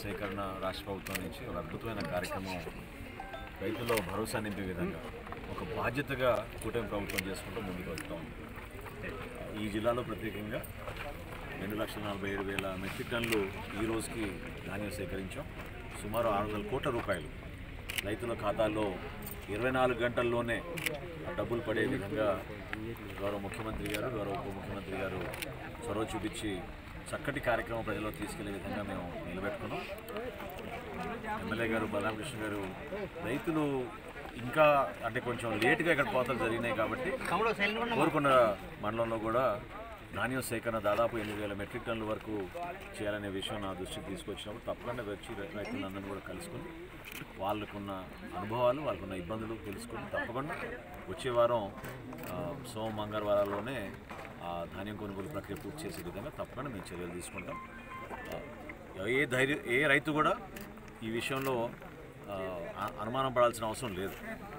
సేకరణ రాష్ట్ర ప్రభుత్వం నుంచి ఒక అద్భుతమైన కార్యక్రమం రైతుల్లో భరోసా నింపే విధంగా ఒక బాధ్యతగా కూటమి ప్రభుత్వం చేసుకుంటూ ముందుకు వస్తూ ఉంది. ఈ జిల్లాలో ప్రత్యేకంగా 2,47,000 మెట్రిక్ టన్నులు ఈ రోజుకి ధాన్యం సేకరించాం. సుమారు 600 కోట్ల రూపాయలు రైతుల ఖాతాల్లో 24 గంటల్లోనే డబ్బులు పడే విధంగా గౌరవ ముఖ్యమంత్రి గారు, గౌరవ ఉప ముఖ్యమంత్రి గారు చొరవ చూపించి చక్కటి కార్యక్రమం ప్రజల్లో తీసుకెళ్లే విధంగా మేము నిలబెట్టుకున్నాం. ఎమ్మెల్యే గారు బలరామకృష్ణ గారు రైతులు ఇంకా అంటే కొంచెం లేటుగా ఇక్కడ కోతలు జరిగినాయి కాబట్టి కోరుకొండ మండలంలో కూడా ధాన్యం సేకరణ దాదాపు 8,000 మెట్రిక్ టన్నుల వరకు చేయాలనే విషయం నా దృష్టికి తీసుకొచ్చినప్పుడు తప్పకుండా వచ్చి రైతులందరినీ కూడా కలుసుకుని వాళ్ళకున్న అనుభవాలు, వాళ్ళకున్న ఇబ్బందులు తెలుసుకుని తప్పకుండా వచ్చే వారం సోమ మంగళవారాల్లోనే ధాన్యం కొనుగోలు ప్రక్రియ పూర్తి చేసే విధంగా తప్పకుండా మేము చర్యలు తీసుకుంటాం. ఏ రైతు కూడా ఈ విషయంలో అనుమానం పడాల్సిన అవసరం లేదు.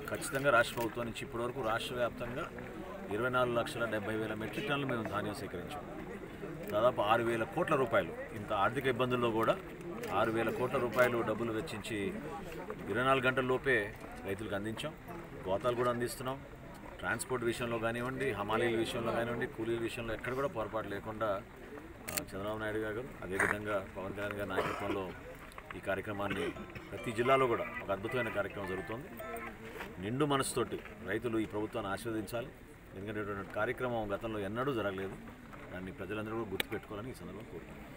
ఖచ్చితంగా రాష్ట్ర ప్రభుత్వం నుంచి ఇప్పటివరకు రాష్ట్ర వ్యాప్తంగా 24,70,000 మెట్రిక్ టన్నులు మేము ధాన్యం సేకరించాం. దాదాపు 6,000 కోట్ల రూపాయలు, ఇంత ఆర్థిక ఇబ్బందుల్లో కూడా 6,000 కోట్ల రూపాయలు డబ్బులు వెచ్చించి 24 గంటల లోపే రైతులకు అందించాం. గోతాలు కూడా అందిస్తున్నాం. ట్రాన్స్పోర్ట్ విషయంలో కానివ్వండి, హమాలీల విషయంలో కానివ్వండి, కూలీల విషయంలో ఎక్కడ కూడా పొరపాటు లేకుండా చంద్రబాబు నాయుడు గారు అదేవిధంగా పవన్ కళ్యాణ్ గారి నాయకత్వంలో ఈ కార్యక్రమాన్ని ప్రతి జిల్లాలో కూడా ఒక అద్భుతమైన కార్యక్రమం జరుగుతుంది. నిండు మనసుతోటి రైతులు ఈ ప్రభుత్వాన్ని ఆశీర్వదించాలి. ఎందుకంటే కార్యక్రమం గతంలో ఎన్నడూ జరగలేదు. దాన్ని ప్రజలందరూ కూడా గుర్తుపెట్టుకోవాలని ఈ సందర్భంగా కోరుతున్నాను.